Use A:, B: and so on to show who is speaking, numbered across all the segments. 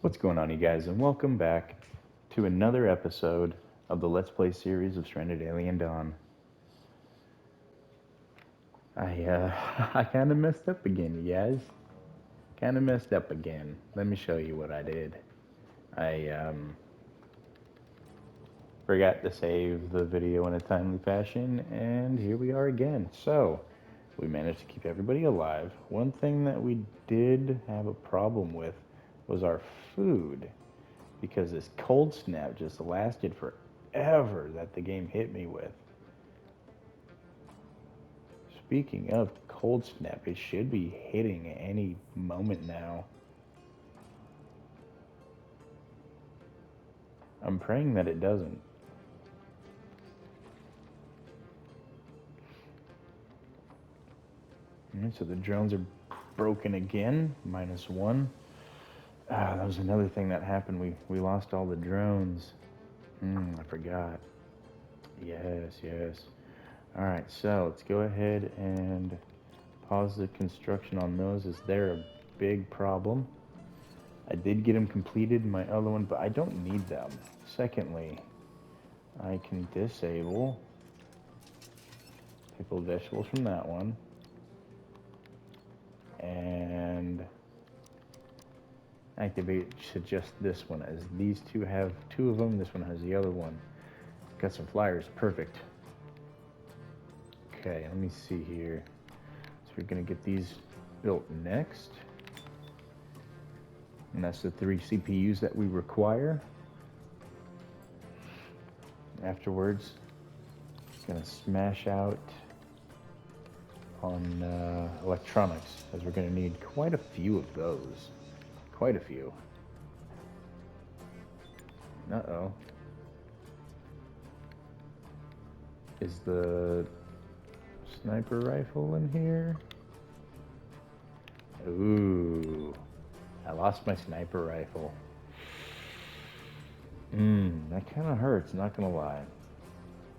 A: What's going on, you guys, and welcome back to another episode of the Let's Play series of Stranded Alien Dawn. I kind of messed up again, you guys. Kind of messed up again. Let me show you what I did. I forgot to save the video in a timely fashion, and here we are again. So, we managed to keep everybody alive. One thing that we did have a problem with was our food, because this cold snap just lasted forever that the game hit me with. Speaking of cold snap, it should be hitting any moment now. I'm praying that it doesn't. Alright, so the drones are broken again, -1. That was another thing that happened. We lost all the drones. I forgot. Yes. Alright, so let's go ahead and pause the construction on those. Is there a big problem? I did get them completed in my other one, but I don't need them. Secondly, I can disable pickled vegetables from that one. And activate to just this one, as these two have two of them, this one has the other one. Got some flyers, perfect. Okay, let me see here. So we're gonna get these built next. And that's the 3 CPUs that we require. Afterwards, gonna smash out on electronics, as we're gonna need quite a few of those. Quite a few. Uh-oh. Is the sniper rifle in here? Ooh. I lost my sniper rifle. That kind of hurts, not gonna lie.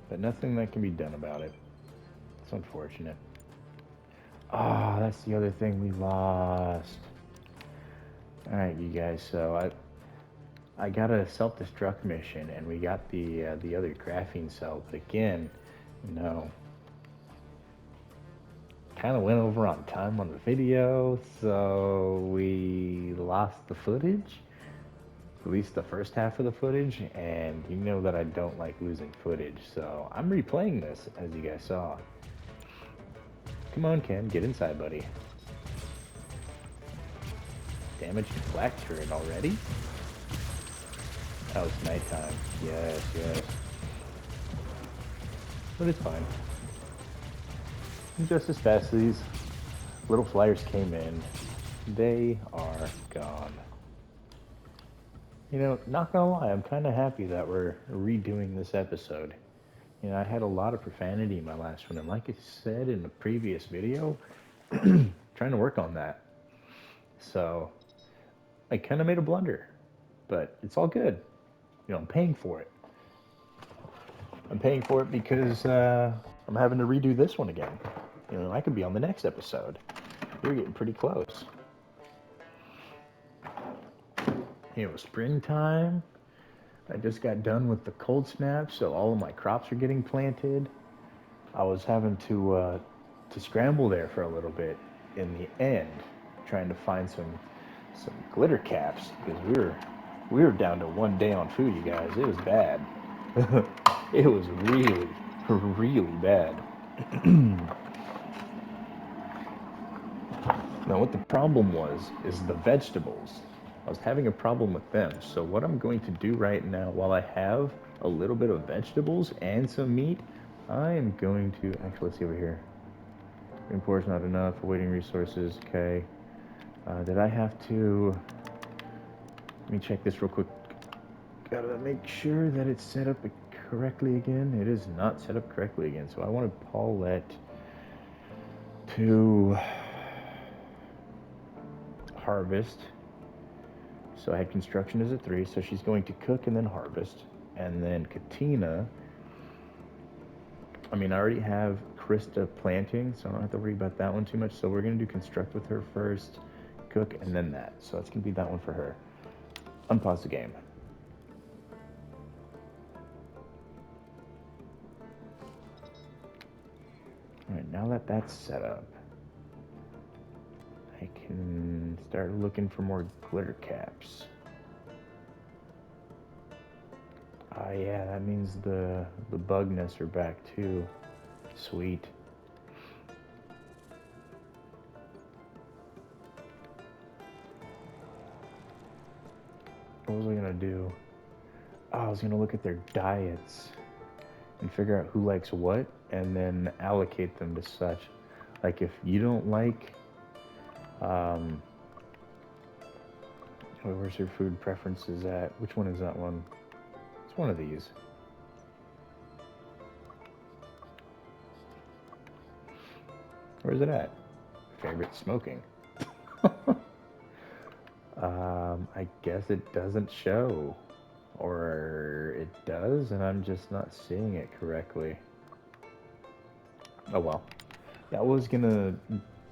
A: But nothing that can be done about it. It's unfortunate. Ah, that's the other thing we lost. Alright, you guys, so I got a self-destruct mission, and we got the other graphene cell, but again, kind of went over on time on the video, so we lost the footage, at least the first half of the footage, and you know that I don't like losing footage, so I'm replaying this, as you guys saw. Come on, Ken, get inside, buddy. Damaged flak turret already? Oh, it's nighttime. Yes. But it's fine. Just as fast as these little flyers came in, they are gone. Not gonna lie, I'm kind of happy that we're redoing this episode. I had a lot of profanity in my last one, and like I said in the previous video, trying to work on that. So, I kind of made a blunder, but it's all good. I'm paying for it. I'm paying for it because I'm having to redo this one again. I could be on the next episode. We're getting pretty close. Springtime. I just got done with the cold snap, so all of my crops are getting planted. I was having to scramble there for a little bit in the end, trying to find some glitter caps, because we were down to 1 day on food, you guys. It was bad. It was really bad. Now, what the problem is the vegetables. I was having a problem with them. So what I'm going to do right now, while I have a little bit of vegetables and some meat, I am going to, actually, let's see over here. Import's not enough, awaiting resources, okay. Did I have to, let me check this real quick. Gotta make sure that it's set up correctly again. It is not set up correctly again, so I wanted Paulette to harvest. So I had construction as a 3, so she's going to cook and then harvest. And then Katina, I already have Krista planting, so I don't have to worry about that one too much. So we're going to do construct with her first, cook, and then that. So it's going to be that one for her. Unpause the game. Alright, now that that's set up, I can start looking for more glitter caps. Ah, yeah, that means the bug nests are back too. Sweet. What was I gonna do? Oh, I was gonna look at their diets and figure out who likes what, and then allocate them to such. Like if you don't like, where's your food preferences at? Which one is that one? It's one of these. Where's it at? Favorite smoking. I guess it doesn't show. Or it does, and I'm just not seeing it correctly. Oh well. Yeah, I was gonna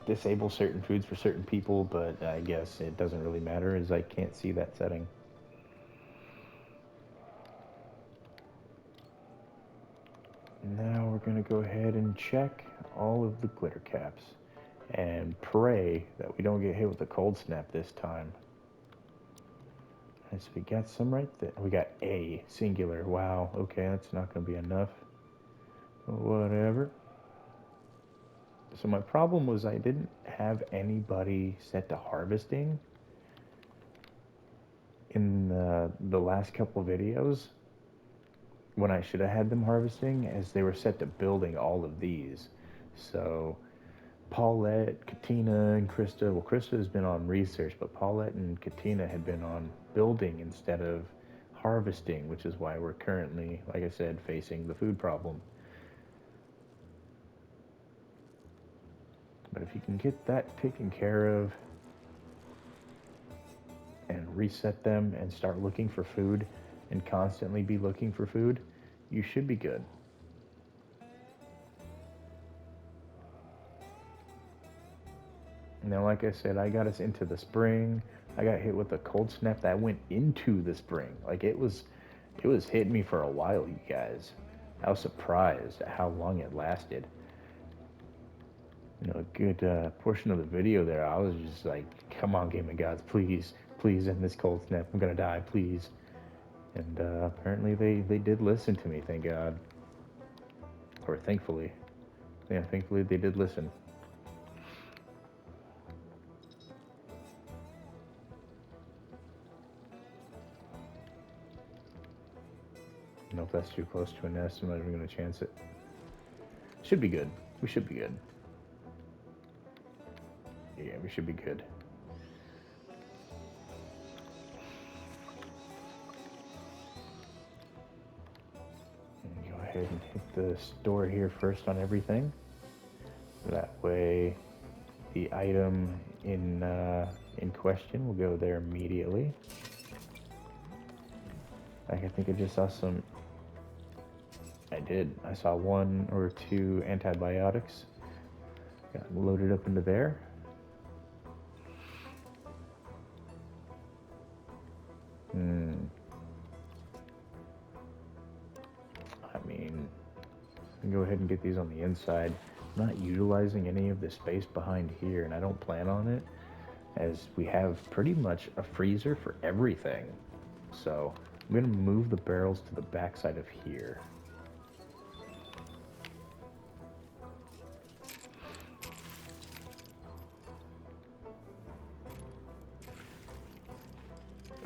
A: disable certain foods for certain people, but I guess it doesn't really matter as I can't see that setting. Now we're gonna go ahead and check all of the glitter caps and pray that we don't get hit with a cold snap this time. So we got some right there. We got a singular. Wow, okay, that's not gonna be enough. Whatever. So my problem was I didn't have anybody set to harvesting in the last couple of videos when I should have had them harvesting, as they were set to building all of these. So Paulette, Katina, and Krista, well, Krista has been on research, but Paulette and Katina had been on building instead of harvesting, which is why we're currently, like I said, facing the food problem. But if you can get that taken care of and reset them and start looking for food and constantly be looking for food, you should be good. Now, like I said, I got us into the spring. I got hit with a cold snap that went into the spring. Like it was hitting me for a while, you guys. I was surprised at how long it lasted. You know, a good portion of the video there, I was just like, come on, Game of Gods, please, please end this cold snap. I'm gonna die, please. And apparently they did listen to me, thank God. Or thankfully. Yeah, thankfully they did listen. I don't know if that's too close to a nest. I'm not even gonna chance it. Should be good. We should be good. Yeah, we should be good. Go ahead and hit the store here first on everything. That way, the item in question will go there immediately. I think I just saw some. I did. I saw 1 or 2 antibiotics. Got loaded up into there. I mean, I can go ahead and get these on the inside. I'm not utilizing any of the space behind here, and I don't plan on it, as we have pretty much a freezer for everything. So I'm going to move the barrels to the backside of here.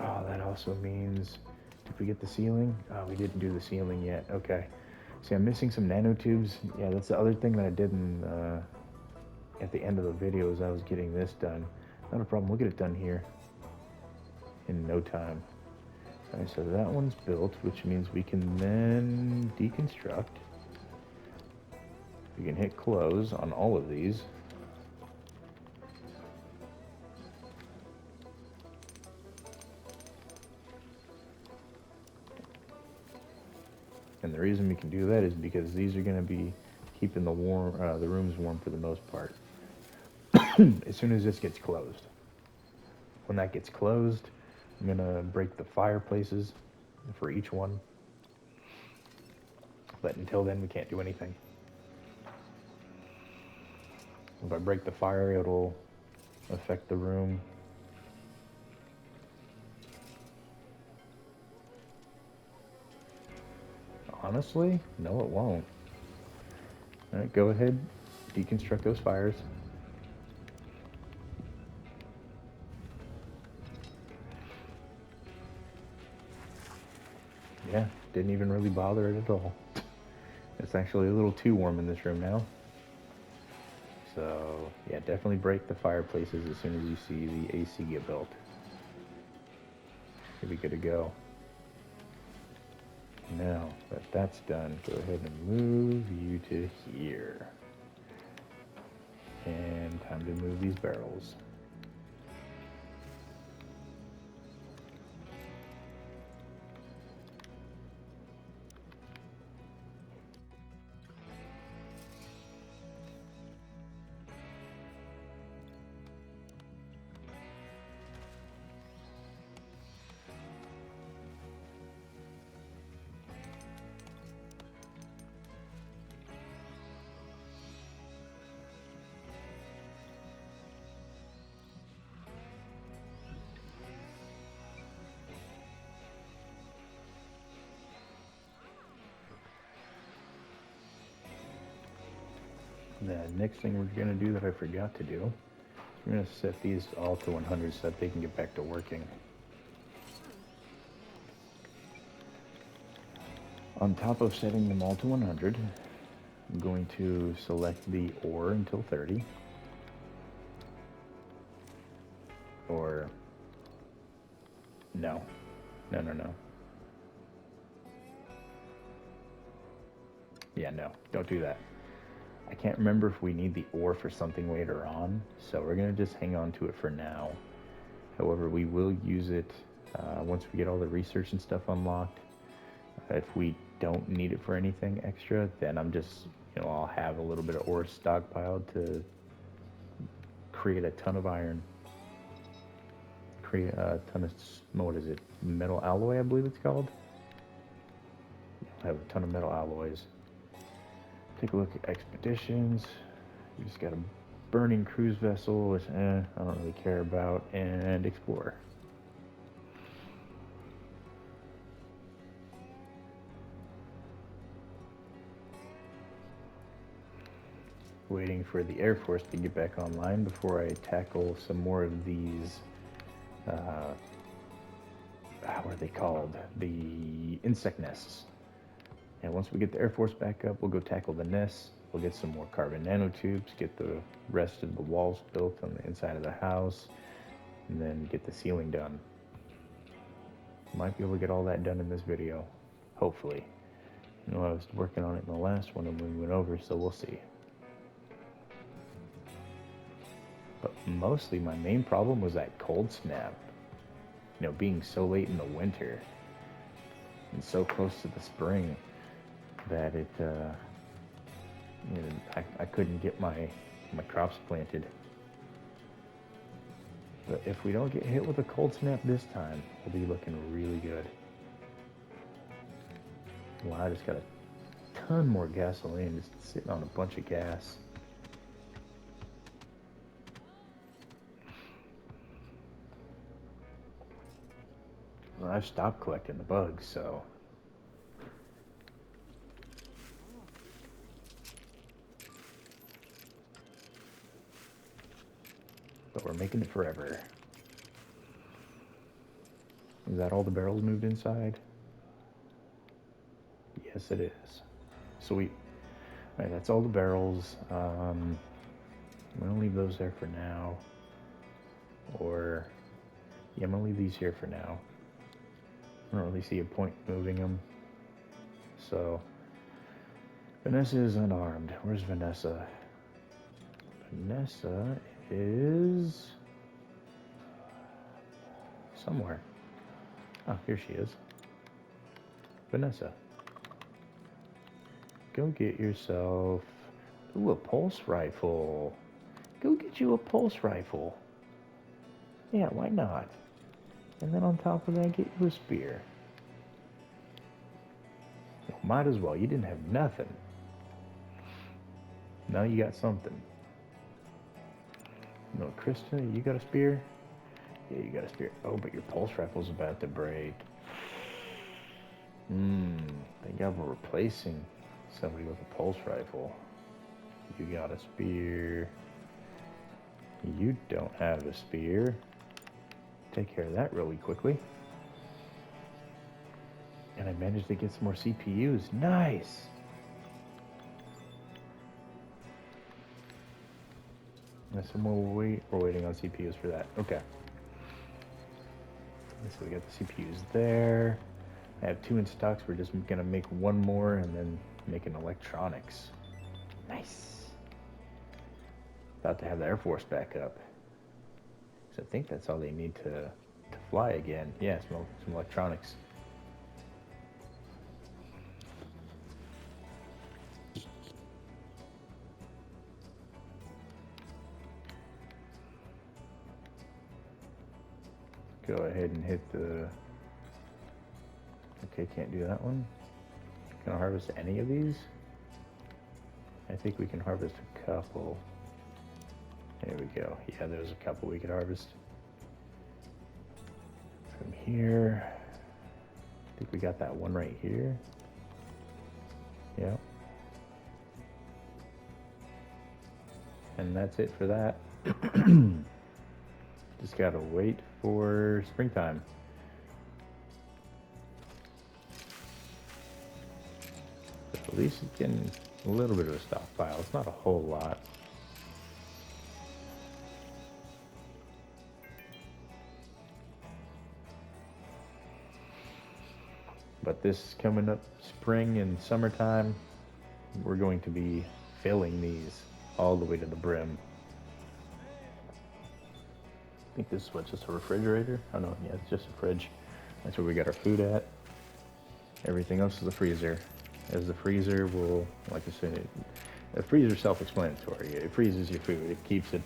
A: Oh, that also means, did we get the ceiling? Oh, we didn't do the ceiling yet. Okay. See, I'm missing some nanotubes. Yeah, that's the other thing that I did at the end of the video, is I was getting this done. Not a problem. We'll get it done here in no time. All right, so that one's built, which means we can then deconstruct. We can hit close on all of these. And the reason we can do that is because these are going to be keeping the rooms warm for the most part. As soon as this gets closed. When that gets closed, I'm gonna break the fireplaces for each one. But until then, we can't do anything. If I break the fire, it'll affect the room. Honestly, no, it won't. All right, go ahead, deconstruct those fires. Yeah, didn't even really bother it at all. It's actually a little too warm in this room now. So, yeah, definitely break the fireplaces as soon as you see the AC get built. You'll be good to go. Now that that's done, go ahead and move you to here. And time to move these barrels. The next thing we're going to do that I forgot to do, we're going to set these all to 100 so that they can get back to working. On top of setting them all to 100, I'm going to select the ore until 30. Or, no. No. Yeah, no, don't do that. I can't remember if we need the ore for something later on, so we're going to just hang on to it for now. However, we will use it once we get all the research and stuff unlocked. If we don't need it for anything extra, then I'm just, I'll have a little bit of ore stockpiled to create a ton of iron. Create a ton of, what is it, metal alloy, I believe it's called. I have a ton of metal alloys. Take a look at expeditions. We just got a burning cruise vessel, which I don't really care about, and explore. Waiting for the Airforce to get back online before I tackle some more of these, what are they called? The insect nests. And once we get the Airforce back up, we'll go tackle the nests. We'll get some more carbon nanotubes, get the rest of the walls built on the inside of the house, and then get the ceiling done. Might be able to get all that done in this video, hopefully. I was working on it in the last one and we went over, so we'll see. But mostly my main problem was that cold snap. Being so late in the winter and so close to the spring that it, I couldn't get my crops planted. But if we don't get hit with a cold snap this time, we'll be looking really good. Well, I just got a ton more gasoline just sitting on a bunch of gas. Well, I've stopped collecting the bugs, so... But we're making it forever. Is that all the barrels moved inside? Yes, it is. Sweet. Alright, that's all the barrels. I'm going to leave those there for now. Or... yeah, I'm going to leave these here for now. I don't really see a point moving them. So... Vanessa is unarmed. Where's Vanessa? Vanessa is... somewhere. Oh, here she is. Vanessa. Go get yourself... ooh, a pulse rifle. Go get you a pulse rifle. Yeah, why not? And then on top of that, get you a spear. Well, might as well. You didn't have nothing. Now you got something. No, Krista, you got a spear? Yeah, you got a spear. Oh, but your pulse rifle's about to break. Think of replacing somebody with a pulse rifle. You got a spear. You don't have a spear. Take care of that really quickly. And I managed to get some more CPUs. Nice! That's some more wait. We're waiting on CPUs for that. Okay. So we got the CPUs there. I have 2 in stocks. We're just gonna make one more and then make an electronics. Nice. About to have the Airforce back up. So I think that's all they need to fly again. Yeah, some electronics. Go ahead and hit the... Okay, can't do that one. Can I harvest any of these? I think we can harvest a couple. There we go. Yeah, there's a couple we could harvest. From here. I think we got that one right here. Yeah. And that's it for that. Just gotta wait for springtime. But at least it's getting a little bit of a stockpile. It's not a whole lot. But this coming up spring and summertime, we're going to be filling these all the way to the brim. I think this is what, just a refrigerator? Oh no, yeah, it's just a fridge. That's where we got our food at. Everything else is a freezer. As the freezer will, like I said, the freezer is self-explanatory. It freezes your food. It keeps it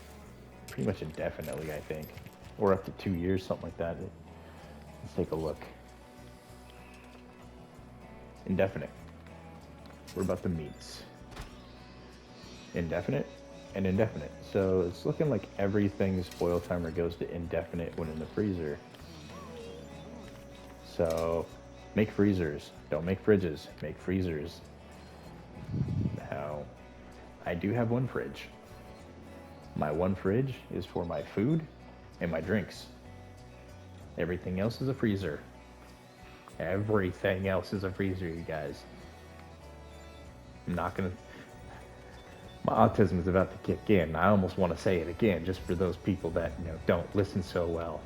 A: pretty much indefinitely, I think. Or up to 2 years, something like that. Let's take a look. Indefinite. What about the meats? Indefinite and indefinite. So it's looking like everything's spoil timer goes to indefinite when in the freezer. So make freezers. Don't make fridges. Make freezers. Now, I do have one fridge. My one fridge is for my food and my drinks. Everything else is a freezer. Everything else is a freezer, you guys. I'm not gonna... My autism is about to kick in. I almost want to say it again, just for those people that, don't listen so well.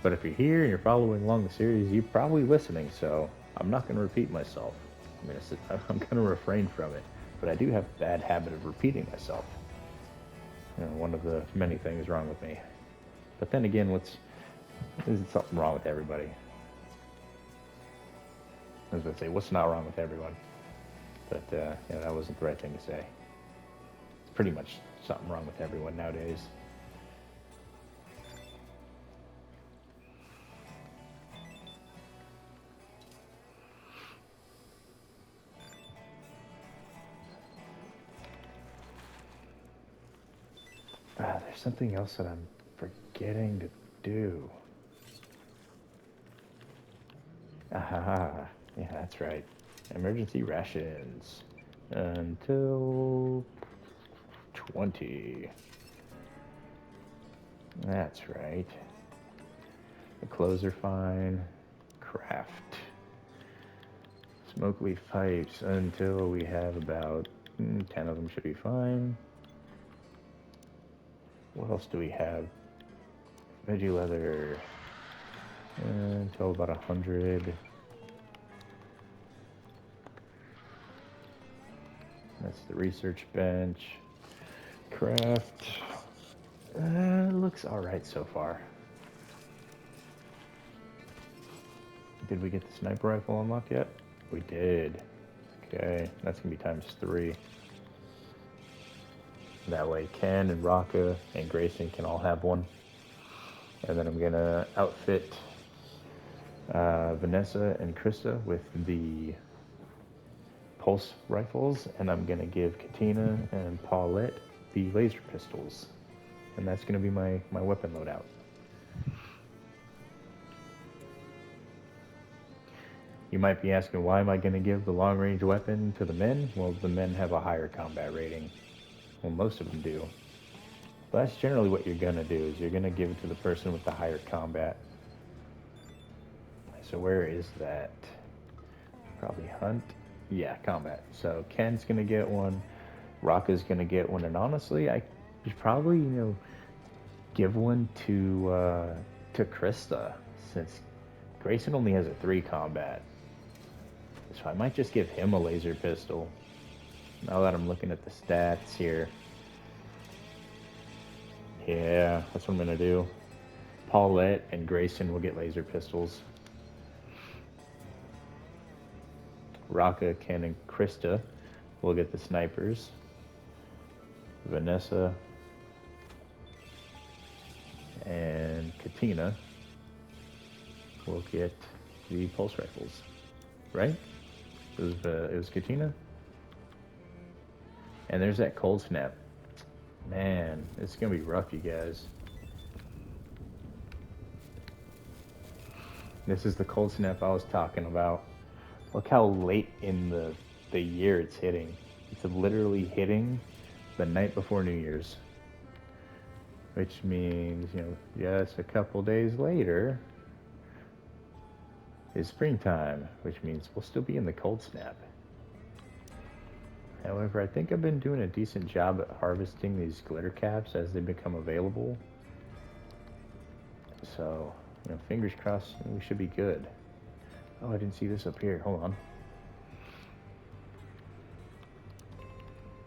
A: But if you're here and you're following along the series, you're probably listening, so I'm not going to repeat myself. I'm going to refrain from it. But I do have a bad habit of repeating myself. One of the many things wrong with me. But then again, isn't something wrong with everybody? I was going to say, what's not wrong with everyone? But, that wasn't the right thing to say. It's pretty much something wrong with everyone nowadays. There's something else that I'm forgetting to do. Aha, yeah, that's right. Emergency rations until 20. That's right. The clothes are fine. Craft. Smoke leaf pipes until we have about 10 of them should be fine. What else do we have? Veggie leather until about 100. That's the research bench. Craft. It looks alright so far. Did we get the sniper rifle unlocked yet? We did. Okay, that's gonna be ×3. That way Ken and Raka and Grayson can all have one. And then I'm gonna outfit Vanessa and Krista with the pulse rifles, and I'm gonna give Katina and Paulette the laser pistols. And that's gonna be my weapon loadout. You might be asking, why am I going to give the long range weapon to the men? Well, the men have a higher combat rating. Well, most of them do. But that's generally what you're going to do, is you're going to give it to the person with the higher combat. So where is that? Probably hunt. Yeah, combat. So Ken's going to get one. Rocka's going to get one. And honestly, I should probably, give one to Krista, since Grayson only has a 3 combat. So I might just give him a laser pistol. Now that I'm looking at the stats here. Yeah, that's what I'm going to do. Paulette and Grayson will get laser pistols. Raka, Ken, and Krista will get the snipers. Vanessa and Katina will get the pulse rifles. Right? It was Katina. And there's that cold snap. Man, it's gonna be rough, you guys. This is the cold snap I was talking about. Look how late in the year it's hitting. It's literally hitting the night before New Year's. Which means, just a couple days later is springtime, which means we'll still be in the cold snap. However, I think I've been doing a decent job at harvesting these glitter caps as they become available. So, fingers crossed, we should be good. Oh, I didn't see this up here. Hold on.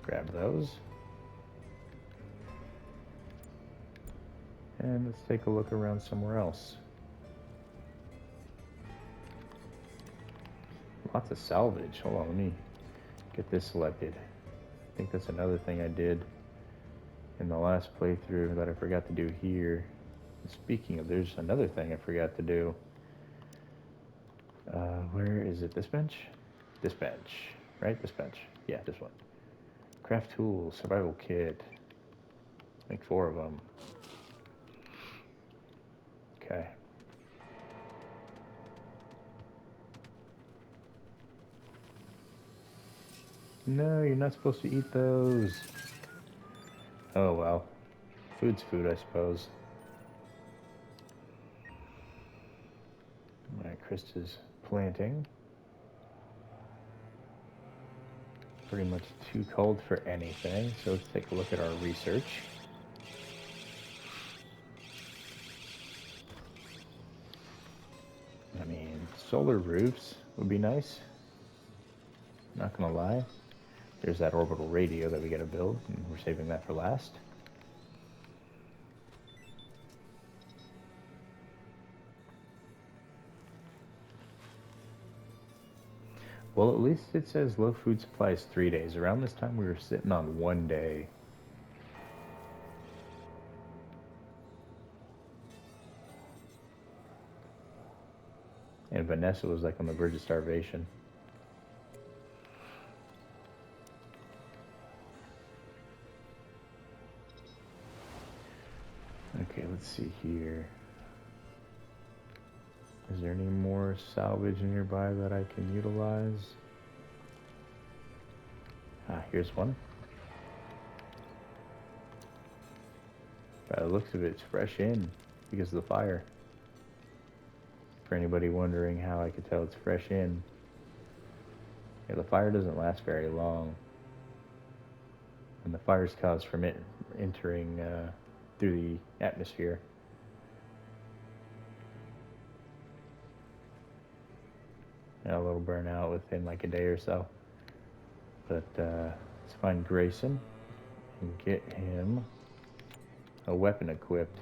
A: Grab those. And let's take a look around somewhere else. Lots of salvage. Hold on, let me get this selected. I think that's another thing I did in the last playthrough that I forgot to do here. Speaking of, there's another thing I forgot to do. Where is it? This bench? This bench, right? This bench. Yeah, this one. Craft tools, survival kit. Make 4 of them. Okay. No, you're not supposed to eat those. Oh, well. Food's food, I suppose. Alright, Krista's planting. Pretty much too cold for anything, so let's take a look at our research. I mean, solar roofs would be nice. Not gonna lie. There's that orbital radio that we gotta build, and we're saving that for last. Well, at least it says low food supplies 3 days. Around this time, we were sitting on 1 day. And Vanessa was like on the verge of starvation. Okay, let's see here. Is there any more salvage nearby that I can utilize? Ah, here's one. By the looks of it, it's fresh in because of the fire. For anybody wondering how I could tell it's fresh in. Yeah, the fire doesn't last very long. And the fire's caused from it entering through the atmosphere. A little burnout within like a day or so. But let's find Grayson and get him a weapon equipped.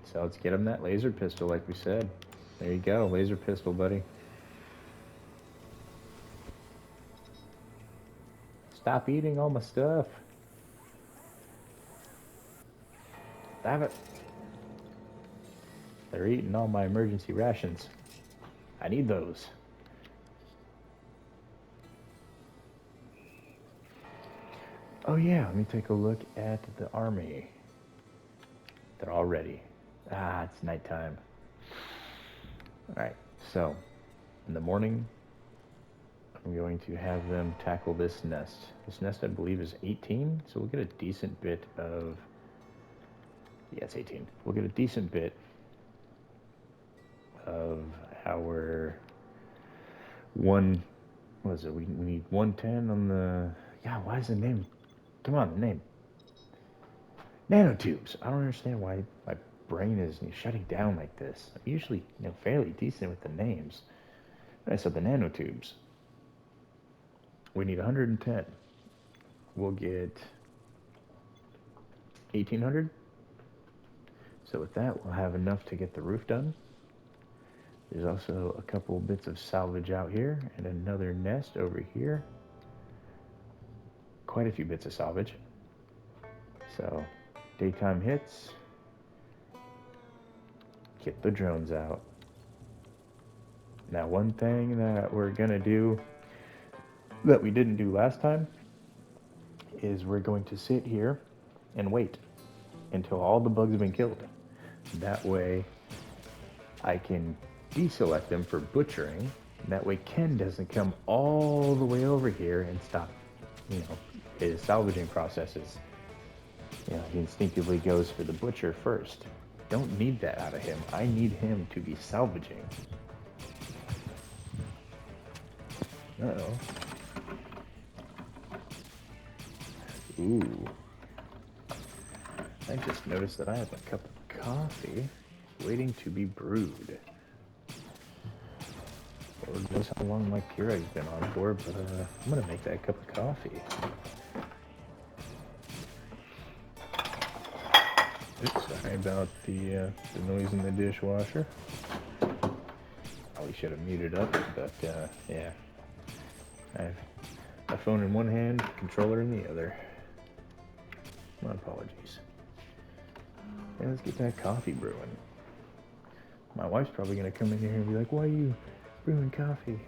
A: So let's get him that laser pistol like we said. There you go, laser pistol, buddy. Stop eating all my stuff. Have it. They're eating all my emergency rations. I need those. Oh yeah, let me take a look at the army. They're all ready. Ah, it's nighttime. Alright, so in the morning, I'm going to have them tackle this nest. This nest, I believe, is 18, so we'll get a decent bit of... Yeah, it's 18. We'll get a decent bit of our one... What is it? We need 110 on the... Yeah, why is the name... Come on, the name. Nanotubes. I don't understand why my brain is shutting down like this. I'm usually fairly decent with the names. I said the nanotubes. We need 110. We'll get 1,800. So with that, we'll have enough to get the roof done. There's also a couple bits of salvage out here and another nest over here. Quite a few bits of salvage. So daytime hits. Get the drones out. Now, one thing that we're gonna do that we didn't do last time is we're going to sit here and wait until all the bugs have been killed. That way I can deselect them for butchering. That way Ken doesn't come all the way over here and stop, his salvaging processes. He instinctively goes for the butcher first. Don't need that out of him. I need him to be salvaging. Uh-oh. Ooh. I just noticed that I have a cup of coffee waiting to be brewed. Lord knows how long my Keurig's been on for, but I'm gonna make that cup of coffee. Oops, sorry about the noise in the dishwasher. Probably should have muted up, but yeah. I have my phone in one hand, controller in the other. My apologies. Yeah, let's get that coffee brewing. My wife's probably gonna come in here and be like, "Why are you brewing coffee?"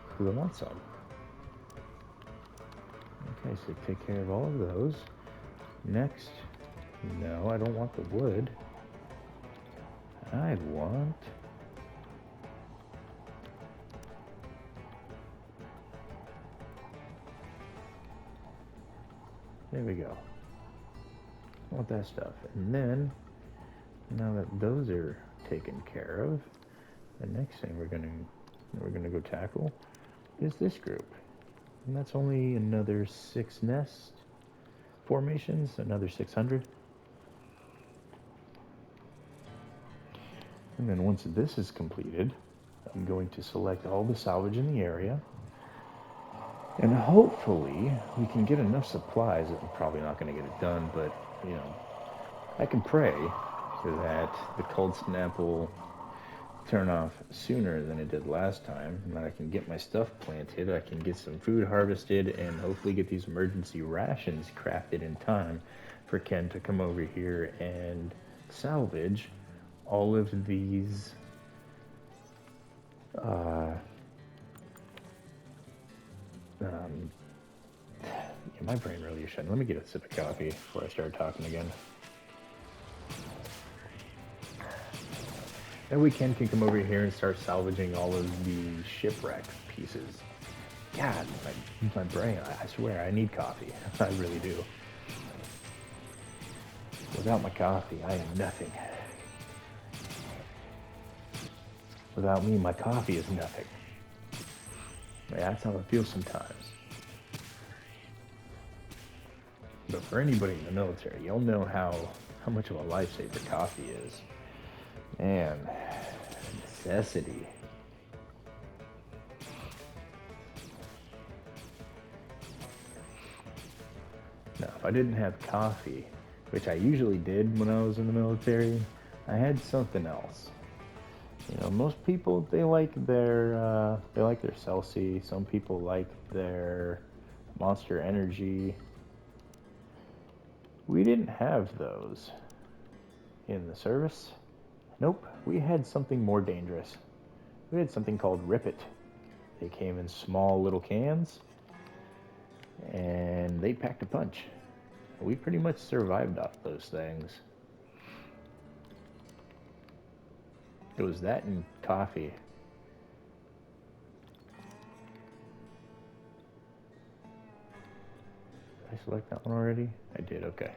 A: Because I want some. Okay, so take care of all of those. Next, no, I don't want the wood. I want... There we go. I want that stuff. And then, now that those are taken care of, the next thing we're gonna go tackle is this group. And that's only another 6 nest formations, another 600. And then once this is completed, I'm going to select all the salvage in the area. And hopefully we can get enough supplies. I'm probably not going to get it done, but I can pray that the cold snap will turn off sooner than it did last time, and that I can get my stuff planted, I can get some food harvested, and hopefully get these emergency rations crafted in time for Ken to come over here and salvage all of these my brain really is shutting. Let me get a sip of coffee before I start talking again. Then we can come over here and start salvaging all of the shipwreck pieces. God, my brain, I swear, I need coffee. I really do. Without my coffee, I am nothing. Without me, my coffee is nothing. Yeah, that's how it feels sometimes. But for anybody in the military, you'll know how much of a lifesaver coffee is. Man, necessity. Now, if I didn't have coffee, which I usually did when I was in the military, I had something else. Most people, they like their Celsius. Some people like their Monster Energy. We didn't have those in the service. Nope, we had something more dangerous. We had something called Rip It. They came in small little cans, and they packed a punch. We pretty much survived off those things. It was that and coffee. Did I select that one already? I did, okay.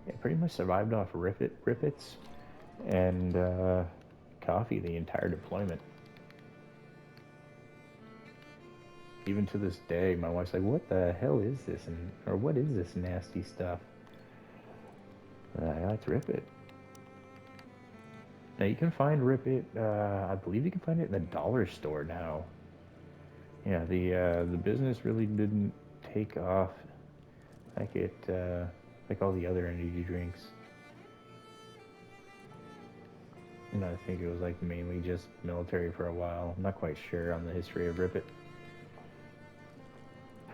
A: Yeah, pretty much survived off Rippets and coffee the entire deployment. Even to this day, my wife's like, "What the hell is this?" Or "What is this nasty stuff?" Let's Rip It. Now you can find Rip It. I believe you can find it in the dollar store now. Yeah, the business really didn't take off like it like all the other energy drinks. And I think it was like mainly just military for a while. I'm not quite sure on the history of Rip It,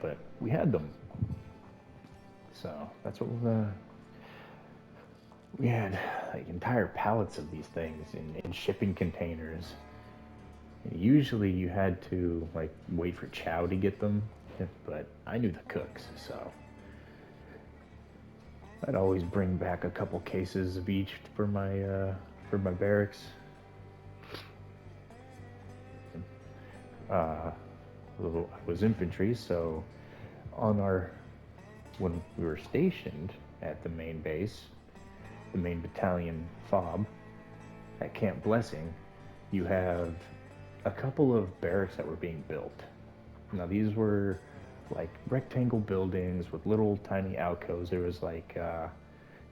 A: but we had them. So that's what we had, like entire pallets of these things in shipping containers. And usually you had to like wait for chow to get them, but I knew the cooks, so I'd always bring back a couple cases of each for my barracks. I was infantry, so when we were stationed at the main base, the main battalion FOB at Camp Blessing, you have a couple of barracks that were being built. Now these were like rectangle buildings with little tiny alcoves. There was like,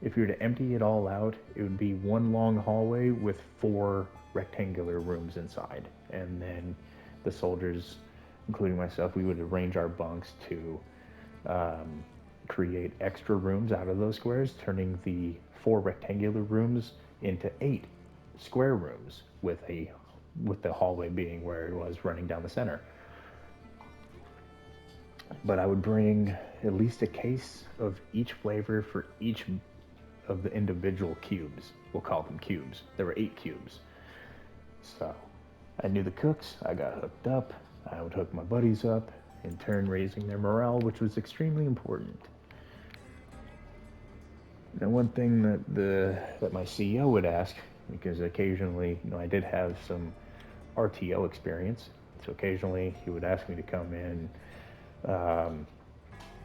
A: if you were to empty it all out, it would be one long hallway with 4 rectangular rooms inside. And then the soldiers, including myself, we would arrange our bunks to create extra rooms out of those squares, turning the 4 rectangular rooms into 8 square rooms with the hallway being where it was running down the center. But I would bring at least a case of each flavor for each of the individual cubes. We'll call them cubes. There were 8 cubes. So I knew the cooks. I got hooked up. I would hook my buddies up, in turn raising their morale, which was extremely important. Now, one thing that my CEO would ask, because occasionally, I did have some RTO experience, so occasionally he would ask me to come in,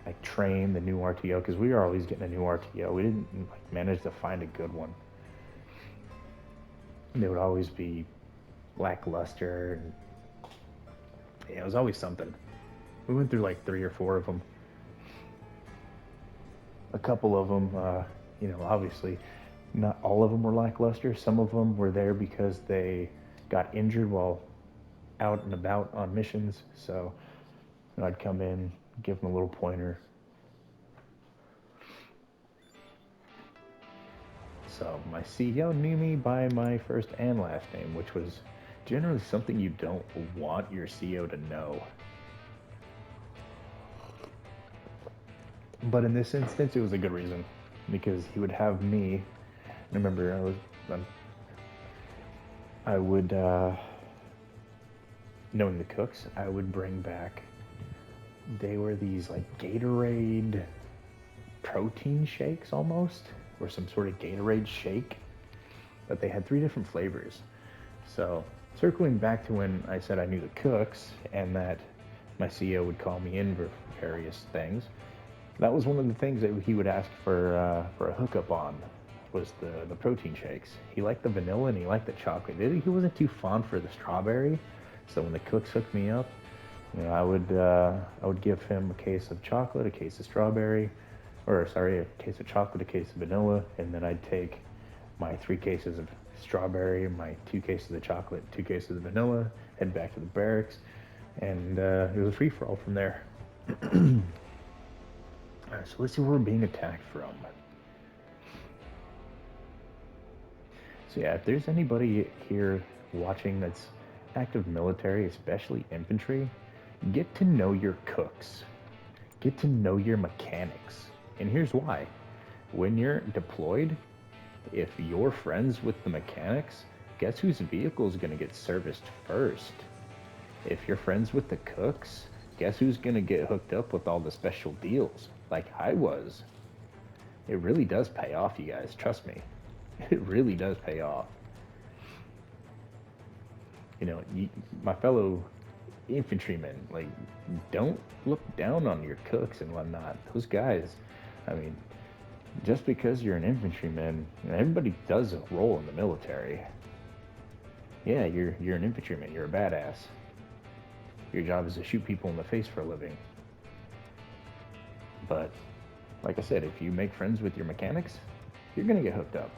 A: like train the new RTO, because we were always getting a new RTO. We didn't manage to find a good one. They would always be lackluster, and yeah, it was always something. We went through like 3 or 4 of them. A couple of them, obviously, not all of them were lackluster. Some of them were there because they got injured while out and about on missions. So I'd come in, give them a little pointer. So my CEO knew me by my first and last name, which was generally something you don't want your CEO to know. But in this instance, it was a good reason, because he would have me. I remember I would, knowing the cooks, I would bring back. They were these like Gatorade protein shakes almost, or some sort of Gatorade shake, but they had 3 different flavors. So circling back to when I said I knew the cooks and that my CEO would call me in for various things, that was one of the things that he would ask for a hookup on, was the protein shakes. He liked the vanilla and he liked the chocolate. He wasn't too fond for the strawberry, so when the cooks hooked me up, I would give him a case of chocolate, a case of strawberry, a case of chocolate, a case of vanilla, and then I'd take my 3 cases of strawberry, my 2 cases of chocolate, 2 cases of vanilla, head back to the barracks, and it was a free-for-all from there. Alright, so let's see where we're being attacked from. So yeah, if there's anybody here watching that's active military, especially infantry, get to know your cooks. Get to know your mechanics. And here's why. When you're deployed, if you're friends with the mechanics, guess whose vehicle is going to get serviced first? If you're friends with the cooks, guess who's going to get hooked up with all the special deals? Like I was. It really does pay off, you guys. Trust me. It really does pay off. My fellow infantrymen, like, don't look down on your cooks and whatnot. Those guys, I mean, just because you're an infantryman, everybody does a role in the military. Yeah, you're an infantryman. You're a badass. Your job is to shoot people in the face for a living. But like I said, if you make friends with your mechanics, you're gonna get hooked up.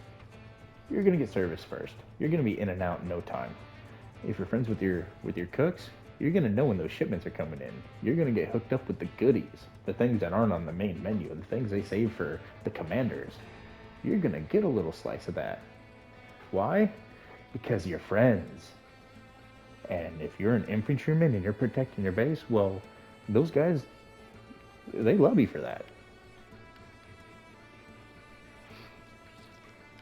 A: You're gonna get service first. You're gonna be in and out in no time. If you're friends with your cooks, you're gonna know when those shipments are coming in. You're gonna get hooked up with the goodies, the things that aren't on the main menu, the things they save for the commanders. You're gonna get a little slice of that. Why? Because you're friends. And if you're an infantryman and you're protecting your base, well, those guys, they love you for that.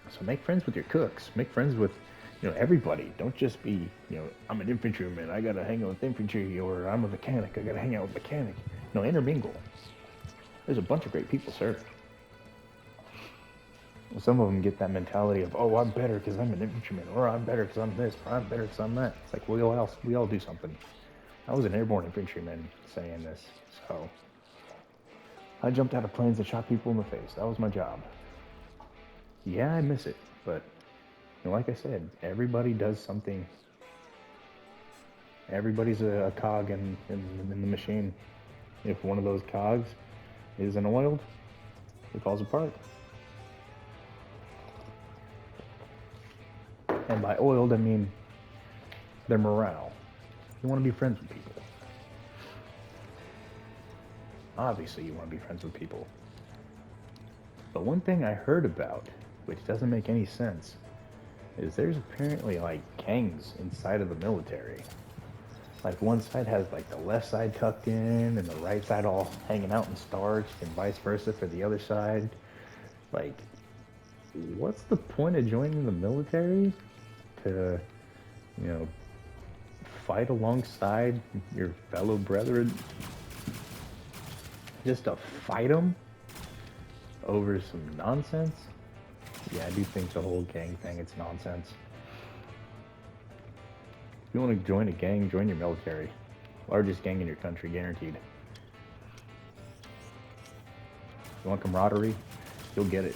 A: So make friends with your cooks. Make friends with, everybody. Don't just be, I'm an infantryman, I gotta hang out with infantry, or I'm a mechanic, I gotta hang out with mechanic. No, intermingle. There's a bunch of great people serving. Some of them get that mentality of, oh, I'm better because I'm an infantryman, or I'm better because I'm this, or I'm better because I'm that. It's like we all do something. I was an airborne infantryman saying this, so I jumped out of planes and shot people in the face. That was my job. Yeah, I miss it, but like I said, everybody does something. Everybody's a cog in the machine. If one of those cogs isn't oiled, it falls apart. And by oiled, I mean their morale. You want to be friends with people. Obviously, you want to be friends with people. But one thing I heard about, which doesn't make any sense, is there's apparently like gangs inside of the military. Like one side has like the left side tucked in and the right side all hanging out and starched, and vice versa for the other side. Like, what's the point of joining the military? To, fight alongside your fellow brethren? Just to fight them over some nonsense? Yeah, I do think the whole gang thing, it's nonsense. If you want to join a gang, join your military. Largest gang in your country, guaranteed. You want camaraderie? You'll get it.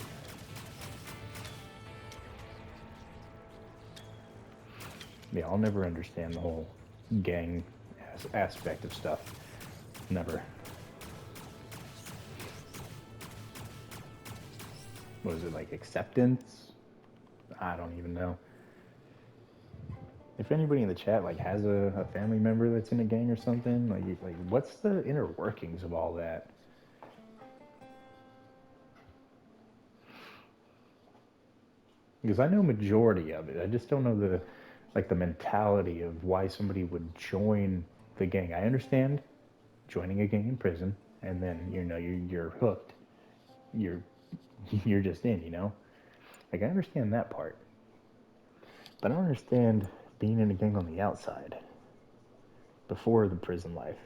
A: Yeah, I'll never understand the whole gang aspect of stuff. Never. What is it, like acceptance? I don't even know. If anybody in the chat like has a family member that's in a gang or something, like what's the inner workings of all that? Because I know majority of it. I just don't know the mentality of why somebody would join the gang. I understand joining a gang in prison, and then you're hooked. You're just in. Like I understand that part, but I don't understand being in a gang on the outside before the prison life.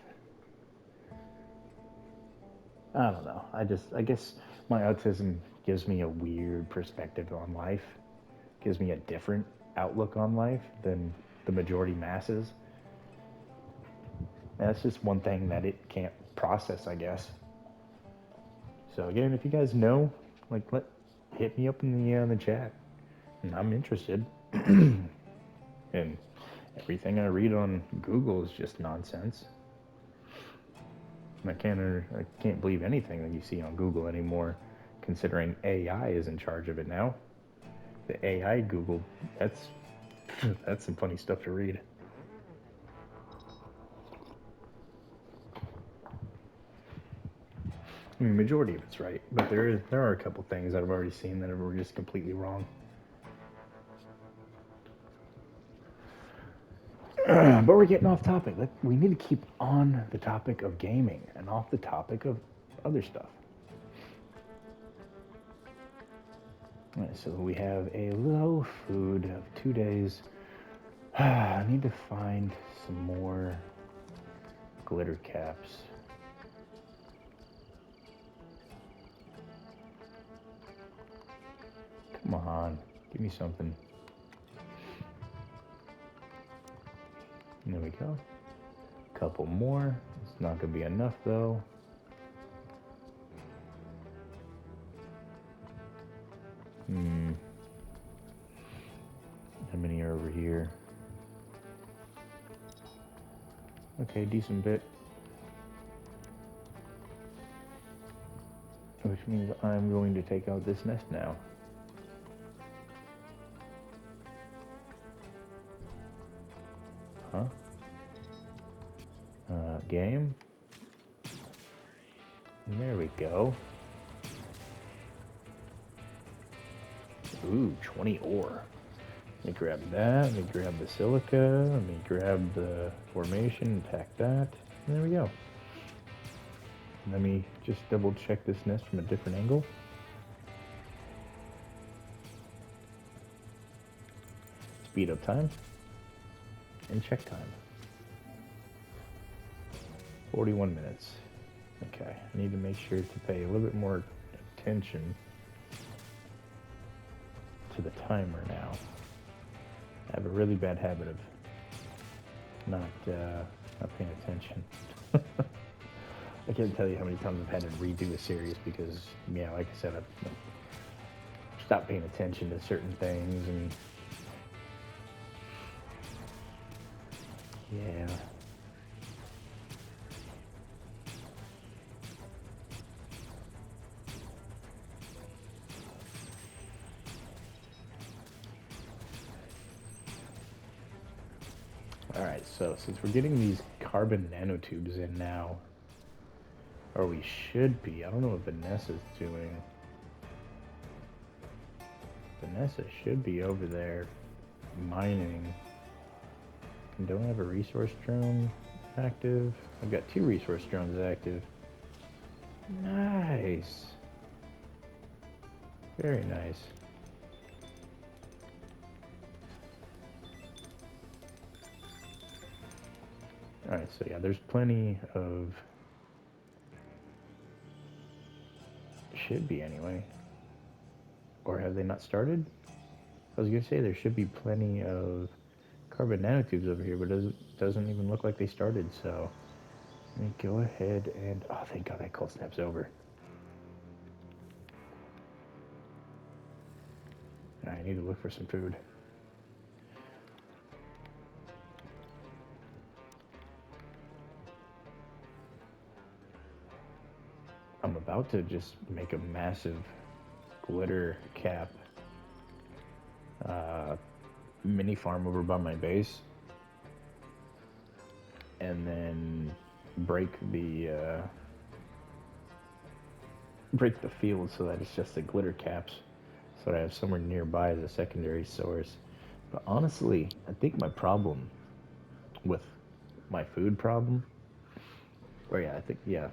A: I don't know. I guess my autism gives me a weird perspective on life. Gives me a different outlook on life than the majority masses. And that's just one thing that it can't process, I guess. So again, if you guys know, hit me up in the chat, and I'm interested. And everything I read on Google is just nonsense. I can't believe anything that you see on Google anymore, considering AI is in charge of it now. The AI Google, that's some funny stuff to read. I mean, majority of it's right, but there are a couple things that I've already seen that are just completely wrong. But we're getting off topic. We need to keep on the topic of gaming and off the topic of other stuff. Alright, so we have a low food of 2 days. I need to find some more glitter caps. Come on, give me something. There we go. Couple more. It's not gonna be enough though. How many are over here? Okay, decent bit. Which means I'm going to take out this nest now. Huh? Game? There we go. Ooh, 20 ore. Let me grab that. Let me grab the silica. Let me grab the formation and pack that. And there we go. Let me just double check this nest from a different angle. Speed up time. And check time. 41 minutes. Okay, I need to make sure to pay a little bit more attention to the timer now. I have a really bad habit of not paying attention. I can't tell you how many times I've had to redo a series because, yeah, like I said, I've stopped paying attention to certain things, and yeah. Alright, so since we're getting these carbon nanotubes in now, or we should be, I don't know what Vanessa's doing. Vanessa should be over there mining. And don't have a resource drone active. I've got 2 resource drones active. Nice. Very nice. Alright, so yeah, there's plenty of... Should be anyway. Or have they not started? I was gonna say there should be plenty of carbon nanotubes over here, but it doesn't even look like they started, so... Let me go ahead and... Oh, thank God that cold snap's over. I need to look for some food. I'm about to just make a massive glitter cap mini farm over by my base, and then break the field so that it's just the glitter caps, so that I have somewhere nearby as a secondary source. But honestly, I think my problem with my food problem, or yeah, I think yeah.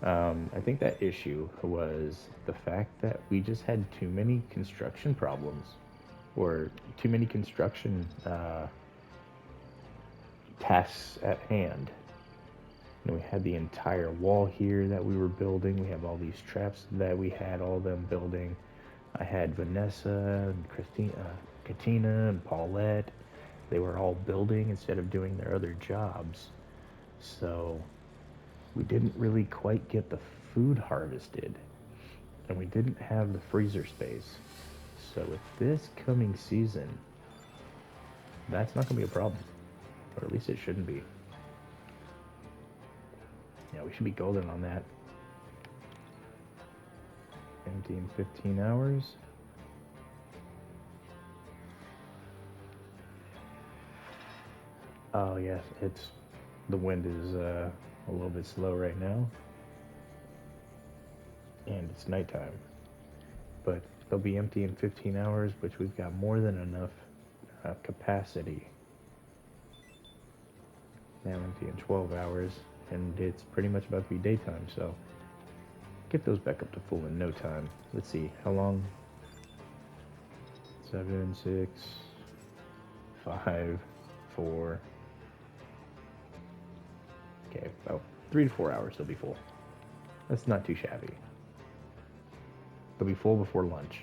A: I think that issue was the fact that we just had too many construction problems, or too many construction tasks at hand. You know, we had the entire wall here that we were building. We have all these traps that we had all them building. I had Vanessa and Katina and Paulette. They were all building instead of doing their other jobs. So we didn't really quite get the food harvested, and we didn't have the freezer space. So with this coming season, that's not going to be a problem, or at least it shouldn't be. Yeah, we should be golden on that. Empty in 15 hours. Oh yes, the wind is a little bit slow right now, and it's nighttime. But they'll be empty in 15 hours, which we've got more than enough capacity. Now empty in 12 hours, and it's pretty much about to be daytime, so get those back up to full in no time. Let's see, how long 7, 6, 5, 4. Okay, about 3 to 4 hours they'll be full. That's not too shabby. They'll be full before lunch.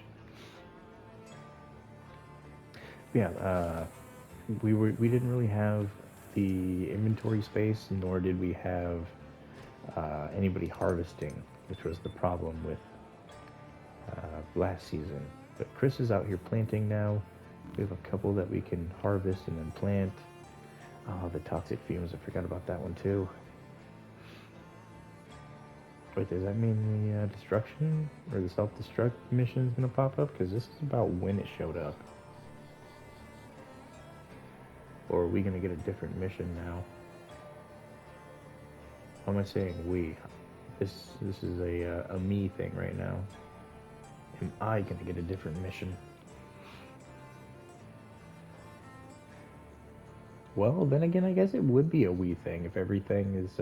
A: Yeah, we didn't really have the inventory space, nor did we have anybody harvesting, which was the problem with last season. But Chris is out here planting now. We have a couple that we can harvest and then plant. Oh, the toxic fumes, I forgot about that one too. Wait, does that mean the destruction or the self-destruct mission is going to pop up? Because this is about when it showed up. Or are we going to get a different mission now? How am I saying we? This is a me thing right now. Am I going to get a different mission? Well, then again, I guess it would be a we thing if everything is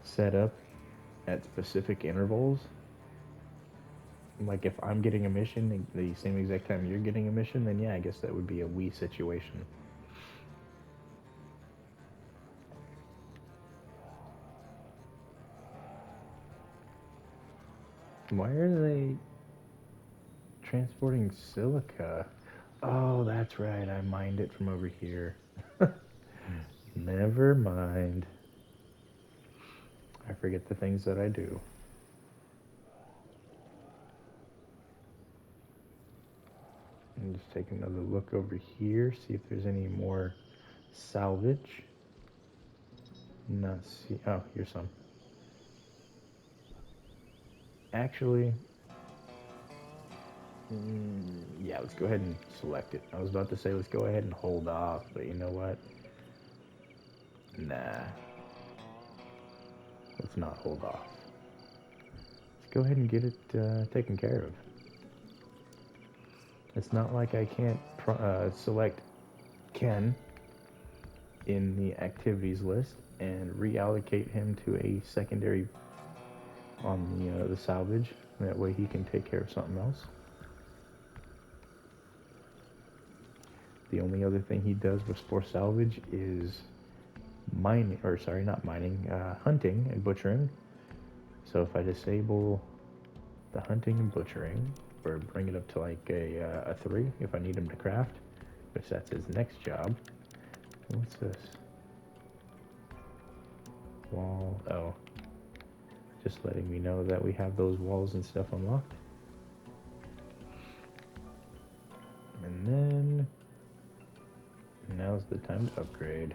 A: set up at specific intervals. Like if I'm getting a mission the same exact time you're getting a mission, then yeah, I guess that would be a we situation. Why are they transporting silica? Oh, that's right. I mined it from over here. Never mind. I forget the things that I do. And just take another look over here, see if there's any more salvage. Not see. Oh, here's some. Actually, yeah, let's go ahead and select it. I was about to say let's go ahead and hold off, but you know what? Nah. Let's not hold off. Let's go ahead and get it taken care of. It's not like I can't select Ken in the activities list and reallocate him to a secondary on the salvage. That way he can take care of something else. The only other thing he does for salvage is mining, or sorry, not mining, hunting and butchering. So if I disable the hunting and butchering, or bring it up to like a 3 if I need him to craft, which that's his next job. What's this? Wall, oh. Just letting me know that we have those walls and stuff unlocked. And then, now's the time to upgrade.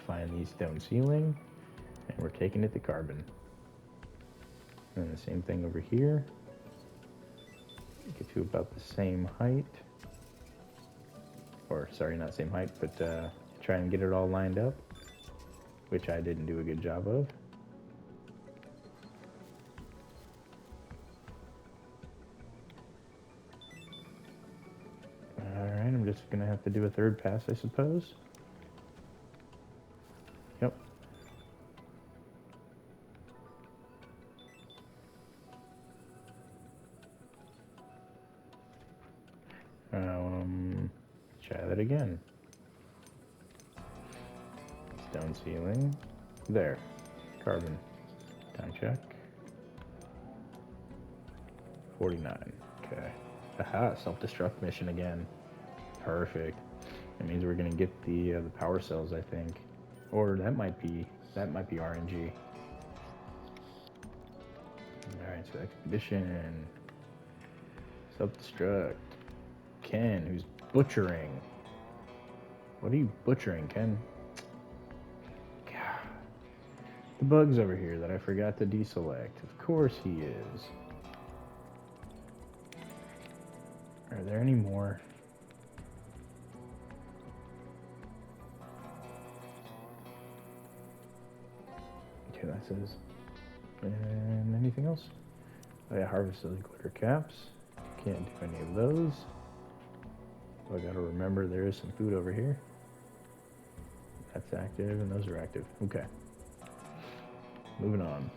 A: Find the stone ceiling, and we're taking it to carbon. And the same thing over here. Get to about the same height. Or, sorry, not same height, but try and get it all lined up, which I didn't do a good job of. Alright, I'm just going to have to do a third pass, I suppose. Yep. Try that again. Stone ceiling. There. Carbon. Time check. 49. Okay. Aha, self-destruct mission again. Perfect. That means we're gonna get the power cells, I think. Or that might be RNG. Alright, so expedition. Self-destruct. Ken, who's butchering. What are you butchering, Ken? God. The bug's over here that I forgot to deselect. Of course he is. Are there any more? Okay, that says. And anything else? Oh yeah, harvest those glitter caps. Can't do any of those. I gotta remember there is some food over here. That's active and those are active. Okay. Moving on.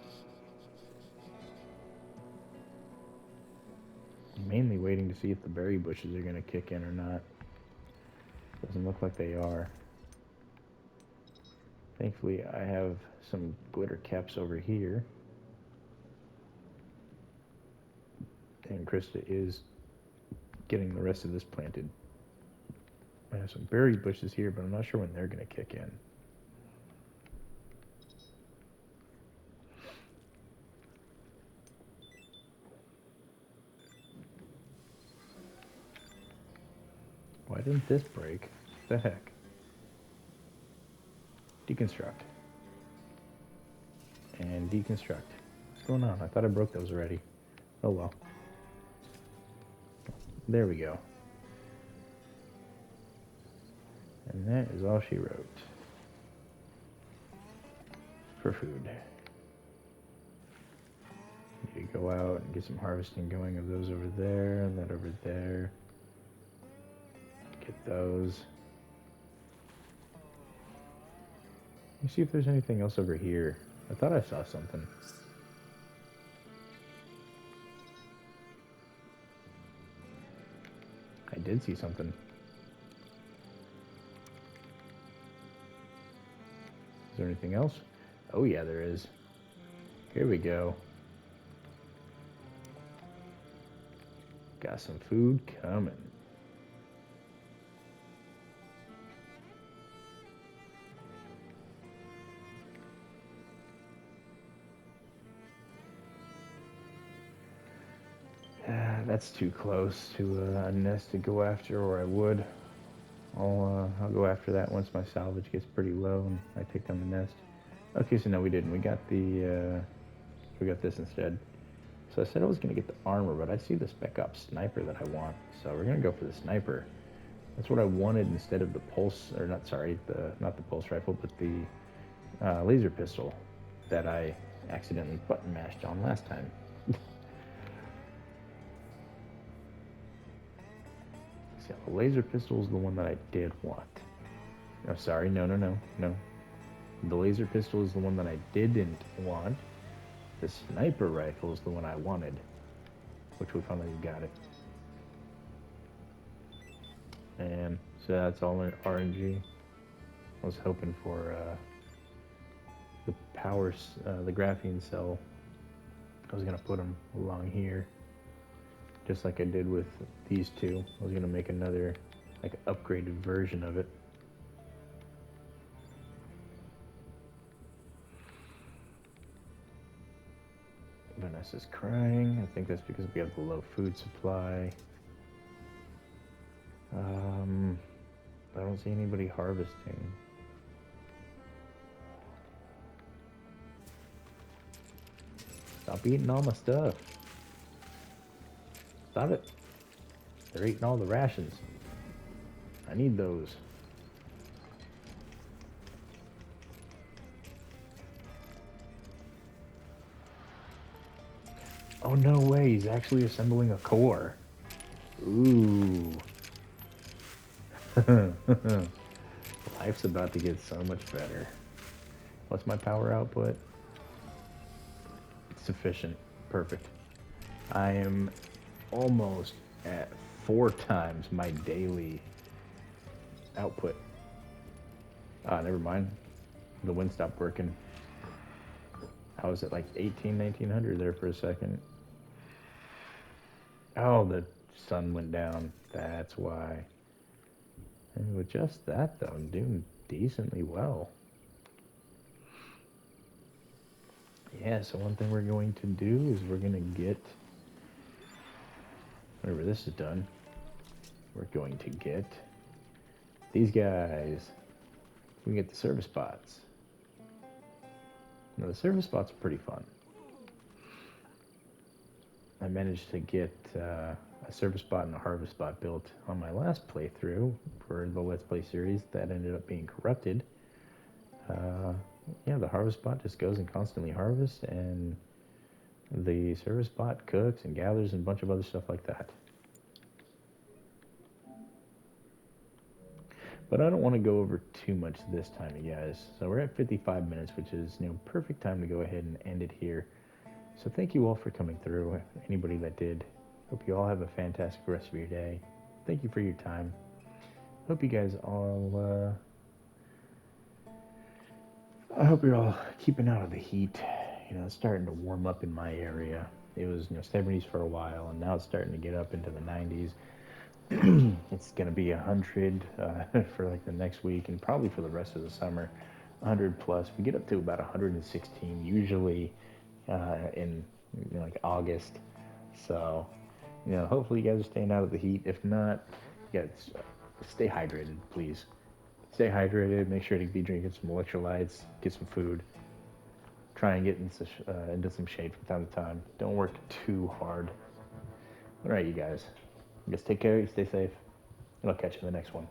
A: I'm mainly waiting to see if the berry bushes are going to kick in or not. Doesn't look like they are. Thankfully, I have some glitter caps over here. And Krista is getting the rest of this planted. I have some berry bushes here, but I'm not sure when they're going to kick in. Why didn't this break? What the heck? Deconstruct. And deconstruct. What's going on? I thought I broke those already. Oh well. There we go. And that is all she wrote. For food. Need to go out and get some harvesting going of those over there, and that over there. Get those. Let me see if there's anything else over here. I thought I saw something. I did see something. Is there anything else? Oh yeah, there is. Here we go. Got some food coming. That's too close to a nest to go after, or I would. I'll go after that once my salvage gets pretty low and I take down the nest. Okay, so no, we didn't. We got this instead. So I said I was gonna get the armor, but I see the spec ops sniper that I want, so we're gonna go for the sniper. That's what I wanted instead of the pulse, or not the pulse rifle, but the laser pistol that I accidentally button mashed on last time. So the laser pistol is the one that I did want. No, sorry, no. The laser pistol is the one that I didn't want. The sniper rifle is the one I wanted, which we finally got it. And so that's all in RNG. I was hoping for the the graphene cell. I was gonna put them along here, just like I did with these two. I was gonna make another, like, upgraded version of it. Vanessa's crying. I think that's because we have the low food supply. I don't see anybody harvesting. Stop eating all my stuff. Stop it. They're eating all the rations. I need those. Oh, no way. He's actually assembling a core. Ooh. Life's about to get so much better. What's my power output? It's sufficient. Perfect. I am almost at 4 times my daily output. Never mind. The wind stopped working. I was at like 1900 there for a second. Oh, the sun went down. That's why. And with just that, though, I'm doing decently well. Yeah, so one thing we're going to do is we're going to get, whenever this is done, we're going to get these guys. We can get the service bots. Now, the service bots are pretty fun. I managed to get a service bot and a harvest bot built on my last playthrough for the Let's Play series that ended up being corrupted. Yeah, the harvest bot just goes and constantly harvests, and the service bot cooks and gathers and a bunch of other stuff like that. But I don't want to go over too much this time, you guys. So we're at 55 minutes, which is, perfect time to go ahead and end it here. So thank you all for coming through, anybody that did. Hope you all have a fantastic rest of your day. Thank you for your time. Hope you guys all. I hope you're all keeping out of the heat. It's starting to warm up in my area. It was 70s for a while, and now it's starting to get up into the 90s. It's gonna be 100 for like the next week, and probably for the rest of the summer. 100 plus. We get up to about 116 usually in like August. So hopefully you guys are staying out of the heat. If not, you guys stay hydrated, please. Stay hydrated. Make sure to be drinking some electrolytes. Get some food. Try and get into some shade from time to time. Don't work too hard. All right, you guys. Just take care. Stay safe. And I'll catch you in the next one.